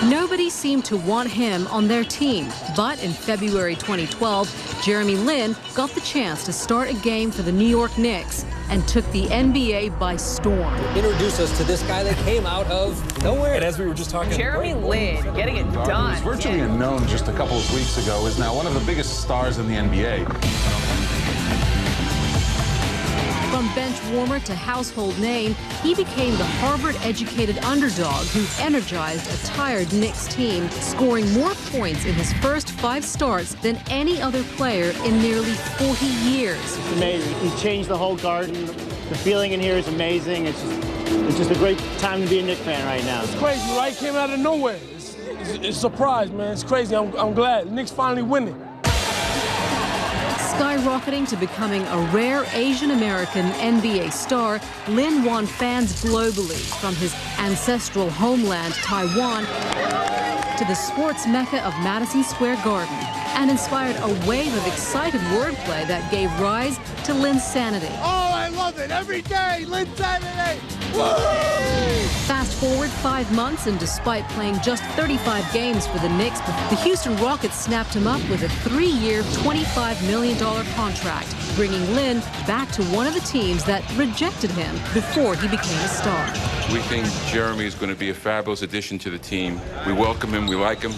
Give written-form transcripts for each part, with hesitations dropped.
Nobody seemed to want him on their team, but in February 2012, Jeremy Lin got the chance to start a game for the New York Knicks and took the NBA by storm. Introduce us to this guy that came out of nowhere. And as we were just talking, Jeremy Lin getting it done. Who was virtually unknown just a couple of weeks ago, is now one of the biggest stars in the NBA. From bench warmer to household name, he became the Harvard-educated underdog who energized a tired Knicks team, scoring more points in his first 5 starts than any other player in nearly 40 years. It's amazing. He changed the whole Garden. The feeling in here is amazing. It's just a great time to be a Knicks fan right now. It's crazy, right? Came out of nowhere. It's a surprise, man. It's crazy. I'm glad. Knicks finally winning. Skyrocketing to becoming a rare Asian-American NBA star, Lin won fans globally, from his ancestral homeland, Taiwan, to the sports mecca of Madison Square Garden, and inspired a wave of excited wordplay that gave rise to Linsanity. Oh, I love it. Every day, Linsanity. Woo! Fast forward 5 months, and despite playing just 35 games for the Knicks, the Houston Rockets snapped him up with a 3-year, $25 million contract, bringing Lin back to one of the teams that rejected him before he became a star. We think Jeremy is going to be a fabulous addition to the team. We welcome him. We like him.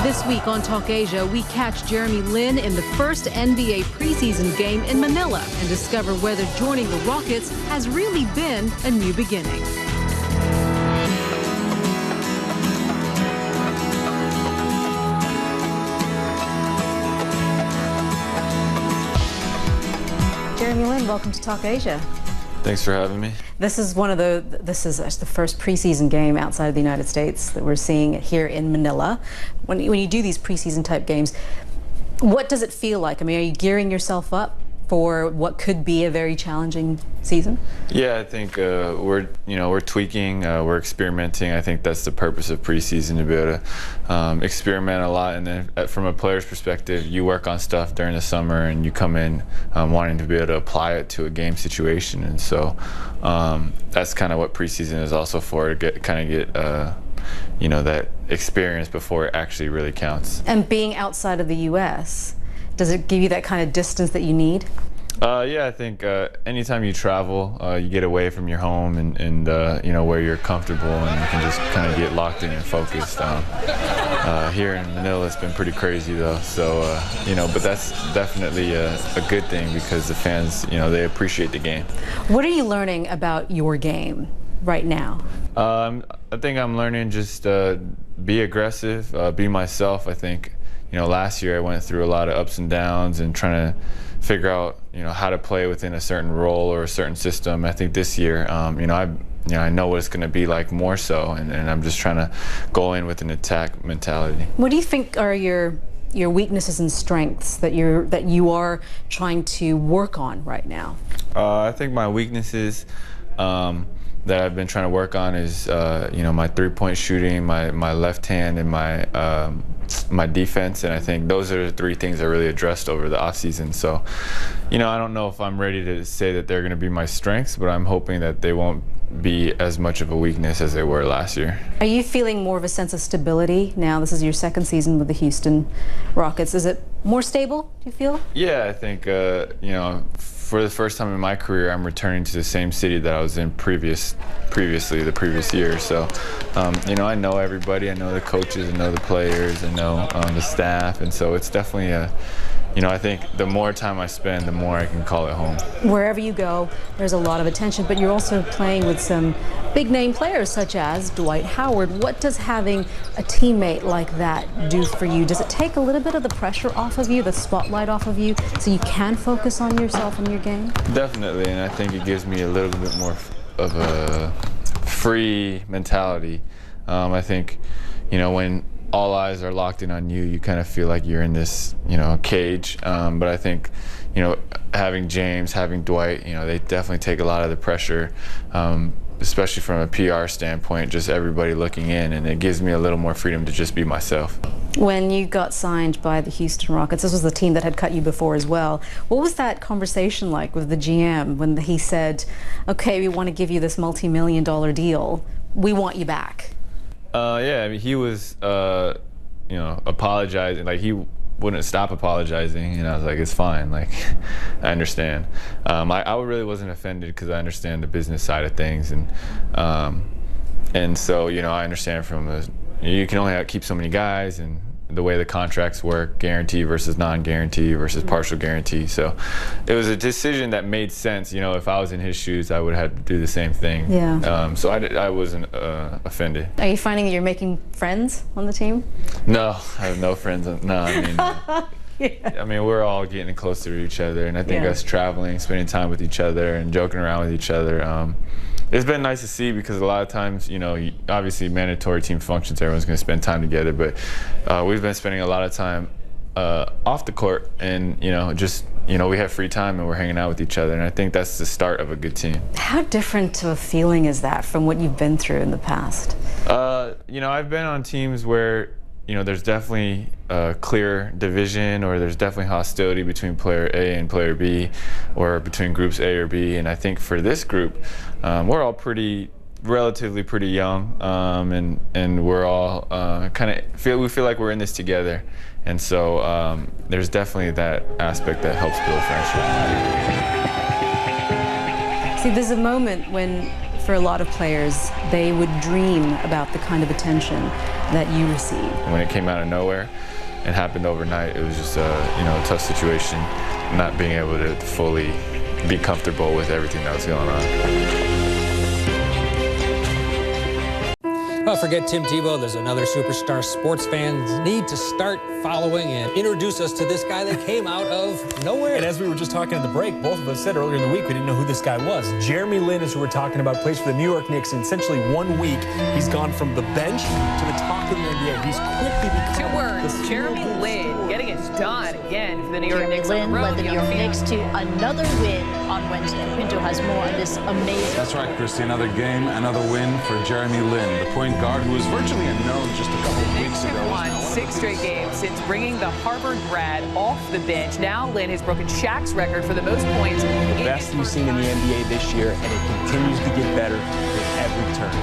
This week on Talk Asia, we catch Jeremy Lin in the first NBA preseason game in Manila and discover whether joining the Rockets has really been a new beginning. Jeremy Lin, welcome to Talk Asia. Thanks for having me. This is the first preseason game outside of the United States that we're seeing here in Manila. When you do these preseason type games, what does it feel like? I mean, are you gearing yourself up for what could be a very challenging season? Yeah, I think we're tweaking, we're experimenting. I think that's the purpose of preseason, to be able to experiment a lot. And then from a player's perspective, you work on stuff during the summer and you come in wanting to be able to apply it to a game situation. And so that's kind of what preseason is also for, to get that experience before it actually really counts. And being outside of the U.S., does it give you that kind of distance that you need? Yeah, I think anytime you travel, you get away from your home and where you're comfortable, and you can just kind of get locked in and focused. Here in Manila, it's been pretty crazy though. So but that's definitely a good thing, because the fans, they appreciate the game. What are you learning about your game right now? I think I'm learning just be aggressive, be myself. I think. Last year I went through a lot of ups and downs and trying to figure out, how to play within a certain role or a certain system. I think this year, I know what it's going to be like more so, and I'm just trying to go in with an attack mentality. What do you think are your weaknesses and strengths that you are trying to work on right now? I think my weaknesses that I've been trying to work on is, my 3-point shooting, my left hand, and my defense. And I think those are the 3 things I really addressed over the offseason. So, I don't know if I'm ready to say that they're going to be my strengths, but I'm hoping that they won't be as much of a weakness as they were last year. Are you feeling more of a sense of stability now? This is your 2nd season with the Houston Rockets. Is it more stable, do you feel? Yeah, I think, for the first time in my career, I'm returning to the same city that I was in previously the previous year. So, I know everybody. I know the coaches. I know the players. I know the staff. And so it's definitely I think the more time I spend, the more I can call it home. Wherever you go, there's a lot of attention, but you're also playing with some big-name players such as Dwight Howard. What does having a teammate like that do for you? Does it take a little bit of the pressure off of you, the spotlight off of you, so you can focus on yourself and your game? Definitely, and I think it gives me a little bit more of a free mentality. I think, when all eyes are locked in on you, you kind of feel like you're in this, cage. But I think, having James, having Dwight, they definitely take a lot of the pressure, especially from a PR standpoint, just everybody looking in, and it gives me a little more freedom to just be myself. When you got signed by the Houston Rockets, this was the team that had cut you before as well. What was that conversation like with the GM when he said, okay, we want to give you this multi-million-dollar deal, we want you back? Yeah, I mean, he was, you know, apologizing. Like, he wouldn't stop apologizing, and I was like, it's fine. Like, I understand. I really wasn't offended because I understand the business side of things, and so, you know, I understand from you can only keep so many guys, and the way the contracts work, guarantee versus non-guarantee versus partial guarantee. So it was a decision that made sense. You know, if I was in his shoes, I would have had to do the same thing. Yeah. So I wasn't offended. Are you finding that you're making friends on the team? No, I have no friends. No, I mean, Yeah. I mean, we're all getting closer to each other, and I think us traveling, spending time with each other, and joking around with each other, it's been nice to see, because a lot of times, you know, obviously mandatory team functions, everyone's going to spend time together, but we've been spending a lot of time off the court, and, you know, just, you know, we have free time and we're hanging out with each other, and I think that's the start of a good team. How different of a feeling is that from what you've been through in the past? You know, I've been on teams where, you know, there's definitely a clear division, or there's definitely hostility between player A and player B, or between groups A or B. And I think for this group, we're all relatively pretty young, and we're all we feel like we're in this together. And so there's definitely that aspect that helps build friendship. See, there's a moment when, for a lot of players, they would dream about the kind of attention that you received. When it came out of nowhere and happened overnight, it was just you know, a tough situation, not being able to fully be comfortable with everything that was going on. Well, forget Tim Tebow. There's another superstar sports fans need to start following, and introduce us to this guy that came out of nowhere. And as we were just talking at the break, both of us said earlier in the week we didn't know who this guy was. Jeremy Lin is who we're talking about, plays for the New York Knicks. In essentially 1 week, he's gone from the bench to the top of the NBA. He's quickly become 2 words, Jeremy Lin, getting it done again for the New York Knicks. Lin led the New York Knicks to another win on Wednesday. Pinto has more on this amazing. That's right, Christy. Another game, another win for Jeremy Lin, the point guard who was virtually unknown just a couple of weeks ago. Won 6 straight games since bringing the Harvard grad off the bench. Now Lin has broken Shaq's record for the most points. The best we've seen in the NBA this year, and it continues to get better with every turn.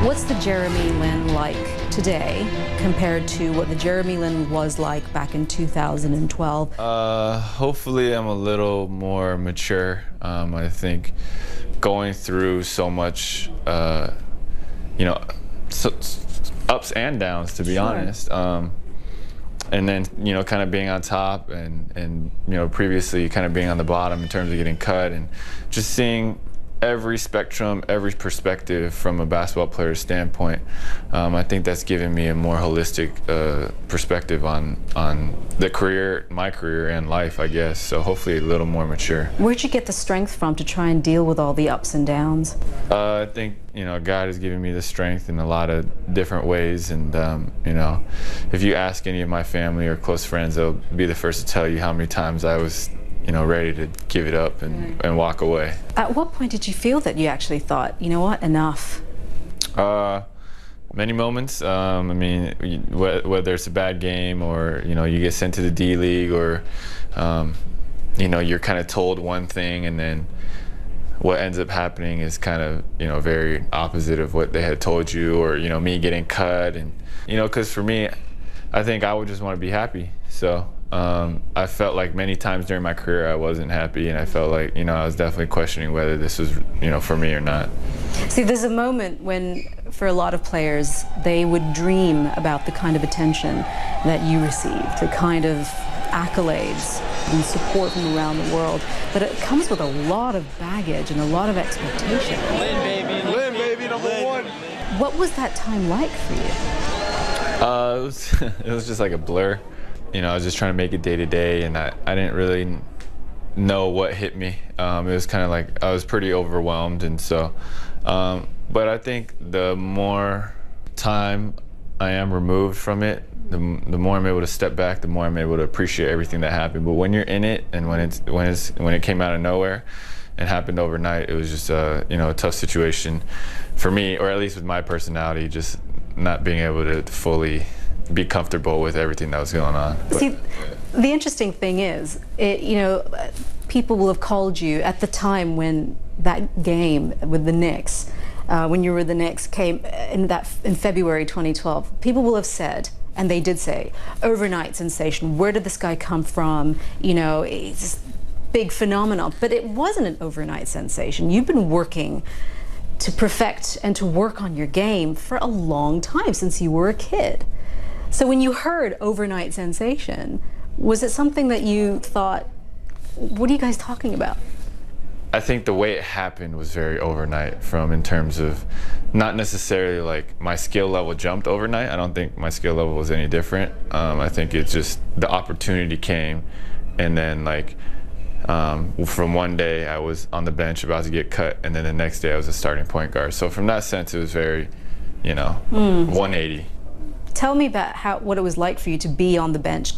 What's the Jeremy Lin like today compared to what the Jeremy Lin was like back in 2012? Hopefully I'm a little more mature. I think going through so much, you know, ups and downs, to be honest. And then, you know, kind of being on top, and you know, previously kind of being on the bottom in terms of getting cut, and just seeing every spectrum, every perspective from a basketball player's standpoint. I think that's given me a more holistic perspective on the career, my career and life, I guess. So hopefully a little more mature. Where'd you get the strength from to try and deal with all the ups and downs? I think, you know, God has given me the strength in a lot of different ways, and you know, if you ask any of my family or close friends, they'll be the first to tell you how many times I was, you know, ready to give it up and walk away. At what point did you feel that you actually thought, you know what, enough? Many moments. I mean, whether it's a bad game, or, you know, you get sent to the D League, or you know, you're kind of told one thing, and then what ends up happening is kind of, you know, very opposite of what they had told you, or, you know, me getting cut, and, you know, because for me, I think I would just want to be happy. So I felt like many times during my career I wasn't happy, and I felt like, you know, I was definitely questioning whether this was, you know, for me or not. See, there's a moment when, for a lot of players, they would dream about the kind of attention that you received, the kind of accolades and support from around the world, but it comes with a lot of baggage and a lot of expectation. Lin, baby, number 1. What was that time like for you? It was just like a blur. You know, I was just trying to make it day to day, and I didn't really know what hit me. It was kind of like I was pretty overwhelmed, and so, but I think the more time I am removed from it, the more I'm able to step back, the more I'm able to appreciate everything that happened. But when you're in it, and when it came out of nowhere and happened overnight, it was just you know, a tough situation for me, or at least with my personality, just not being able to fully be comfortable with everything that was going on. See, the interesting thing is, you know, people will have called you at the time when that game with the Knicks, when you were the Knicks came in February 2012. People will have said, and they did say, overnight sensation. Where did this guy come from? You know, it's big phenomenon. But it wasn't an overnight sensation. You've been working to perfect and to work on your game for a long time, since you were a kid. So when you heard overnight sensation, was it something that you thought, what are you guys talking about? I think the way it happened was very overnight, in terms of not necessarily like my skill level jumped overnight. I don't think my skill level was any different. I think it's just the opportunity came, and then like from one day I was on the bench about to get cut, and then the next day I was a starting point guard. So from that sense, it was very, 180. Tell me about what it was like for you to be on the bench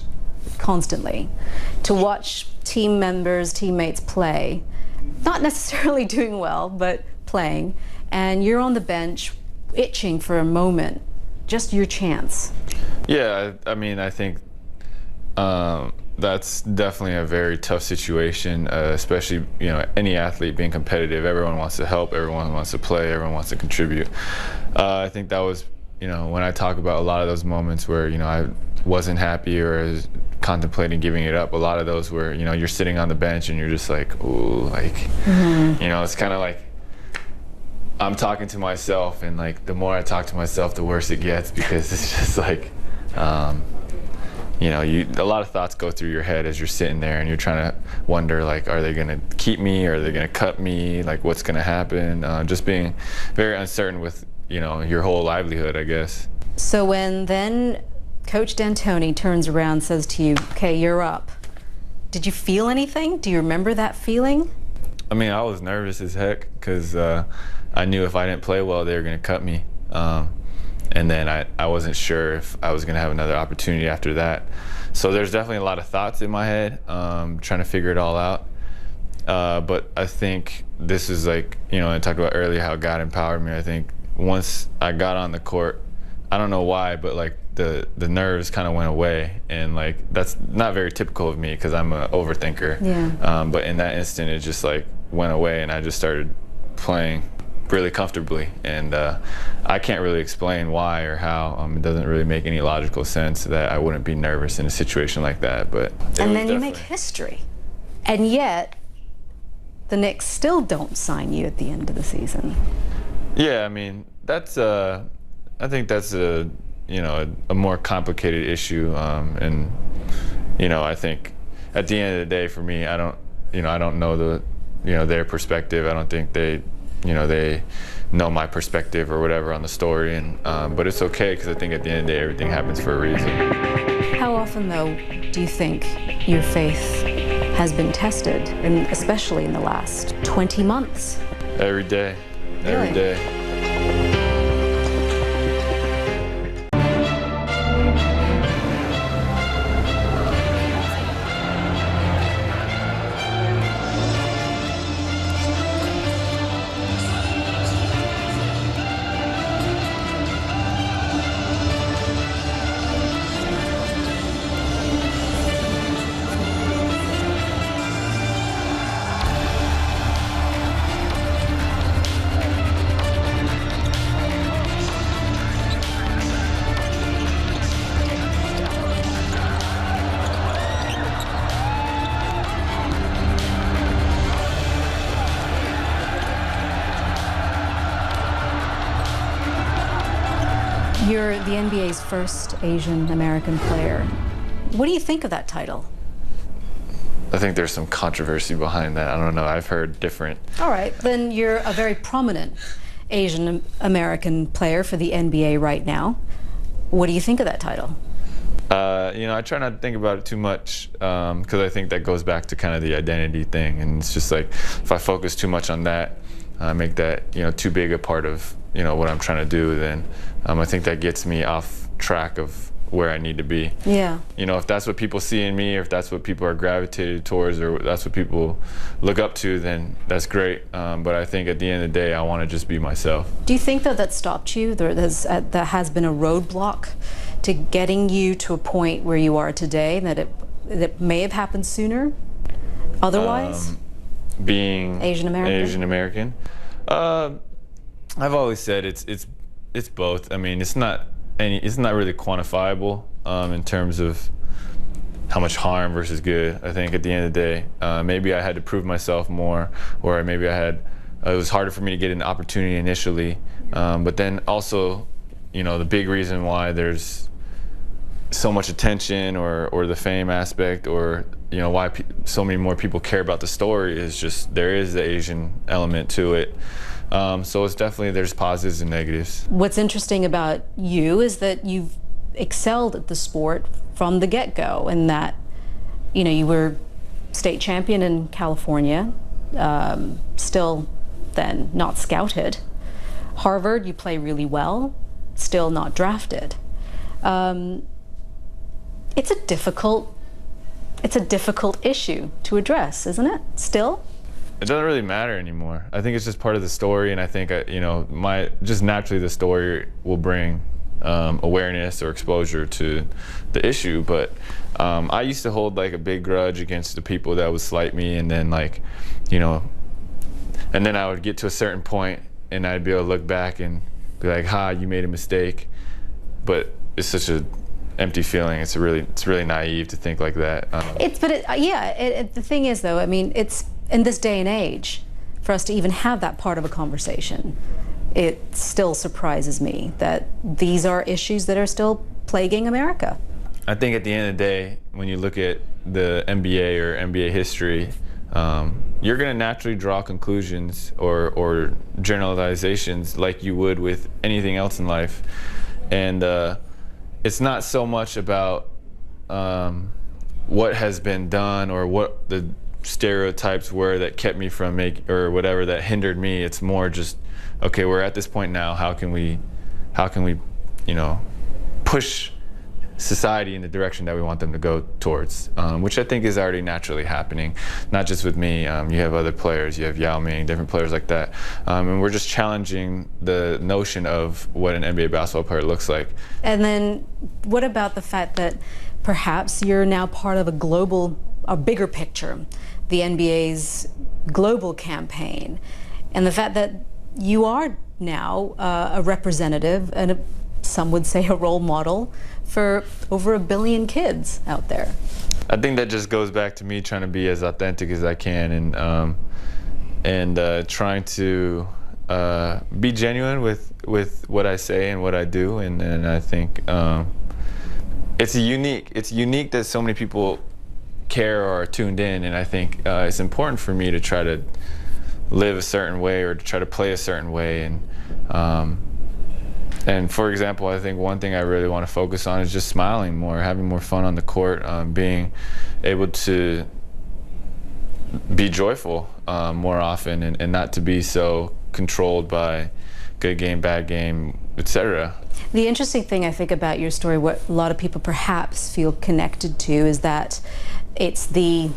constantly, to watch team members, teammates play, not necessarily doing well, but playing, and you're on the bench itching for a moment, just your chance. Yeah, I mean, I think that's definitely a very tough situation, especially, any athlete being competitive. Everyone wants to help, everyone wants to play, everyone wants to contribute. I think that was, when I talk about a lot of those moments where, I wasn't happy or was contemplating giving it up, a lot of those were, you're sitting on the bench and you're just like, ooh, like, it's kind of like I'm talking to myself, and like the more I talk to myself, the worse it gets, because it's just like, a lot of thoughts go through your head as you're sitting there, and you're trying to wonder, like, are they going to keep me, or are they going to cut me, like what's going to happen, just being very uncertain with, your whole livelihood, I guess. So when then Coach D'Antoni turns around and says to you, okay, you're up, did you feel anything? Do you remember that feeling? I mean, I was nervous as heck, because I knew if I didn't play well, they were going to cut me. And then I wasn't sure if I was going to have another opportunity after that. So there's definitely a lot of thoughts in my head, trying to figure it all out. But I think this is like, I talked about earlier how God empowered me. I think once I got on the court, I don't know why, but like the nerves kind of went away. And like, that's not very typical of me, because I'm an overthinker. Yeah. But in that instant, it just like went away, and I just started playing really comfortably, and I can't really explain why or how. It doesn't really make any logical sense that I wouldn't be nervous in a situation like that. But and then you make history, and yet the Knicks still don't sign you at the end of the season. Yeah, I mean, that's I think that's a more complicated issue, and I think at the end of the day, for me, I don't know their perspective. I don't think they know my perspective or whatever on the story, and but it's okay, because I think at the end of the day, everything happens for a reason. How often, though, do you think your faith has been tested, and especially in the last 20 months? Every day. Really? Every day. You're the NBA's first Asian American player. What do you think of that title? I think there's some controversy behind that. I don't know. I've heard different. All right, then you're a very prominent Asian American player for the NBA right now. What do you think of that title? I try not to think about it too much, because I think that goes back to kind of the identity thing, and it's just like if I focus too much on that, make that too big a part of what I'm trying to do, then I think that gets me off track of where I need to be. Yeah. If that's what people see in me, or if that's what people are gravitated towards, or that's what people look up to, then that's great. But I think at the end of the day, I want to just be myself. Do you think that stopped you? There has been a roadblock to getting you to a point where you are today, that it may have happened sooner otherwise? Being Asian American? Asian American. I've always said it's both. I mean, it's not really quantifiable in terms of how much harm versus good. I think at the end of the day, maybe I had to prove myself more, or maybe it was harder for me to get an opportunity initially. But then also, the big reason why there's so much attention or the fame aspect, or why so many more people care about the story is just there is the Asian element to it. So it's definitely, there's positives and negatives. What's interesting about you is that you've excelled at the sport from the get-go, and that you were state champion in California, still then not scouted. Harvard, you play really well, still not drafted. It's a difficult issue to address, isn't it? Still? It doesn't really matter anymore. I think it's just part of the story, and I think just naturally the story will bring awareness or exposure to the issue. But I used to hold like a big grudge against the people that would slight me, and then and then I would get to a certain point, and I'd be able to look back and be like, "Ha, you made a mistake." But it's such a empty feeling. It's really naive to think like that. The thing is, though, I mean, it's in this day and age, for us to even have that part of a conversation, it still surprises me that these are issues that are still plaguing America. I think at the end of the day, when you look at the NBA or NBA history, you're going to naturally draw conclusions or generalizations like you would with anything else in life. And it's not so much about what has been done or what the stereotypes were that kept me from or whatever that hindered me. It's more just, okay, we're at this point now. How can we push society in the direction that we want them to go towards, which I think is already naturally happening, not just with me. You have other players, you have Yao Ming, different players like that, and we're just challenging the notion of what an NBA basketball player looks like. And then what about the fact that perhaps you're now part of a bigger picture, the NBA's global campaign, and the fact that you are now a representative and some would say a role model for over 1 billion kids out there? I think that just goes back to me trying to be as authentic as I can, and trying to be genuine with what I say and what I do, and I think it's unique that so many people care or are tuned in, and I think it's important for me to try to live a certain way or to try to play a certain way, and for example, I think one thing I really want to focus on is just smiling more, having more fun on the court, being able to be joyful more often, and not to be so controlled by good game, bad game, etc. The interesting thing I think about your story, what a lot of people perhaps feel connected to, is that it's the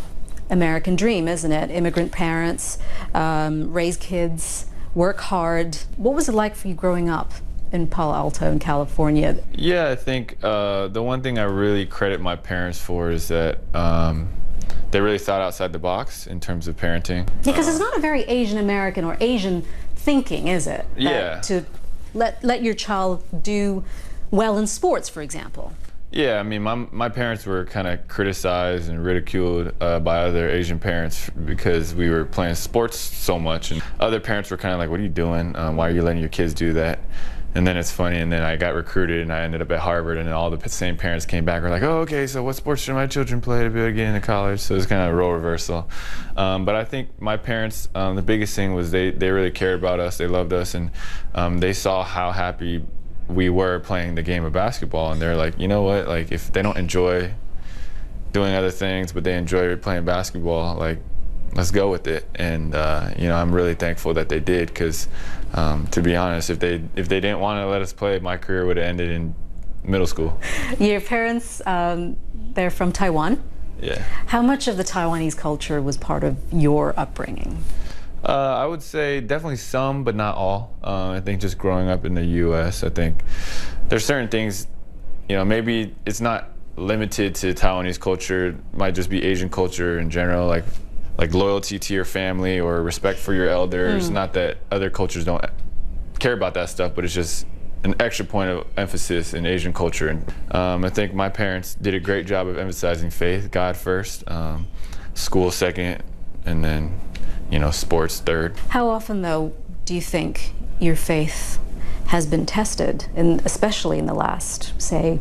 American dream, isn't it? Immigrant parents, raise kids, work hard. What was it like for you growing up in Palo Alto in California? Yeah, I think the one thing I really credit my parents for is that they really thought outside the box in terms of parenting. Because it's not a very Asian American or Asian thinking, is it? Yeah. To let your child do well in sports, for example. Yeah, I mean, my parents were kind of criticized and ridiculed by other Asian parents because we were playing sports so much, and other parents were kind of like, "What are you doing? Why are you letting your kids do that?" And then it's funny, and then I got recruited and I ended up at Harvard, and then all the same parents came back and were like, "Oh, okay, so what sports should my children play to be able to get into college?" So it was kind of a role reversal. But I think my parents, the biggest thing was they really cared about us, they loved us, and they saw how happy we were playing the game of basketball, and they're like, you know what, like if they don't enjoy doing other things but they enjoy playing basketball, like let's go with it. And I'm really thankful that they did, because to be honest, if they didn't want to let us play, my career would have ended in middle school. Your parents, they're from Taiwan. Yeah. How much of the Taiwanese culture was part of your upbringing? I would say definitely some, but not all. I think just growing up in the U.S., I think there's certain things, maybe it's not limited to Taiwanese culture. It might just be Asian culture in general, like loyalty to your family or respect for your elders. Not that other cultures don't care about that stuff, but it's just an extra point of emphasis in Asian culture. And I think my parents did a great job of emphasizing faith, God first, school second, and then, you know, sports third. How often, though, do you think your faith has been tested, especially in the last, say,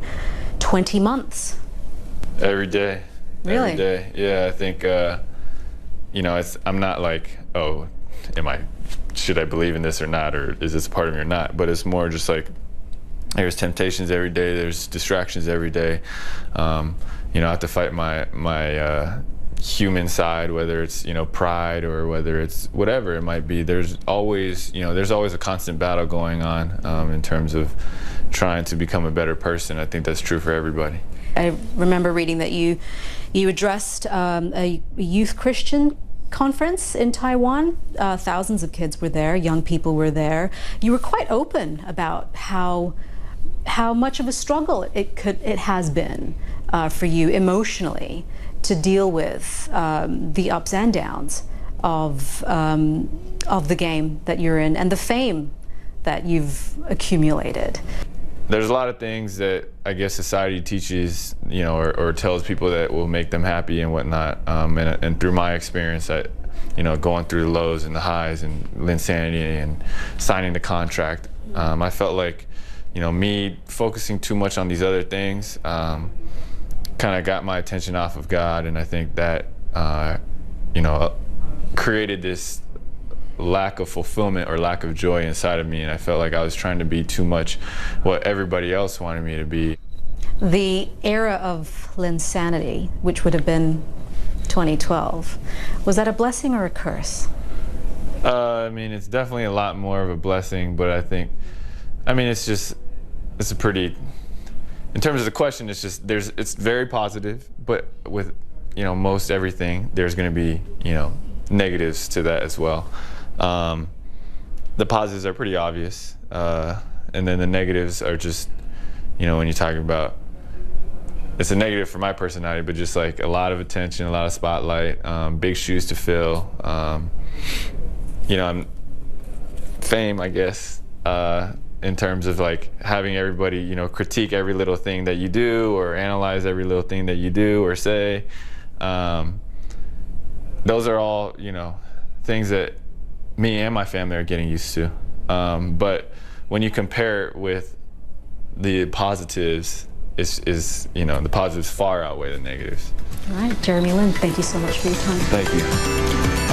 20 months? Every day. Really? Every day. Yeah, I think, you know, I'm not like, oh, should I believe in this or not, or is this a part of me or not? But it's more just like, there's temptations every day, there's distractions every day. You know, I have to fight my human side, whether it's, you know, pride or whether it's whatever it might be. There's always a constant battle going on in terms of trying to become a better person. I think that's true for everybody. I remember reading that you addressed a youth Christian conference in Taiwan. Thousands of kids were there, young people were there. You were quite open about how much of a struggle it has been for you emotionally to deal with the ups and downs of the game that you're in and the fame that you've accumulated. There's a lot of things that I guess society teaches, you know, or tells people that will make them happy and whatnot. And through my experience, you know, going through the lows and the highs and Linsanity and signing the contract, I felt like, you know, me focusing too much on these other things kind of got my attention off of God, and I think that, you know, created this lack of fulfillment or lack of joy inside of me, and I felt like I was trying to be too much what everybody else wanted me to be. The era of Linsanity, which would have been 2012, was that a blessing or a curse? I mean, it's definitely a lot more of a blessing, but I mean, it's a pretty, in terms of the question, it's very positive, but with, you know, most everything, there's going to be, you know, negatives to that as well. The positives are pretty obvious, and then the negatives are just, you know, when you're talking about, it's a negative for my personality, but just like a lot of attention, a lot of spotlight, big shoes to fill. You know, fame, I guess, in terms of like having everybody, you know, critique every little thing that you do or analyze every little thing that you do or say. Those are all, you know, things that me and my family are getting used to. But when you compare it with the positives, you know, the positives far outweigh the negatives. All right, Jeremy Lin, thank you so much for your time. Thank you.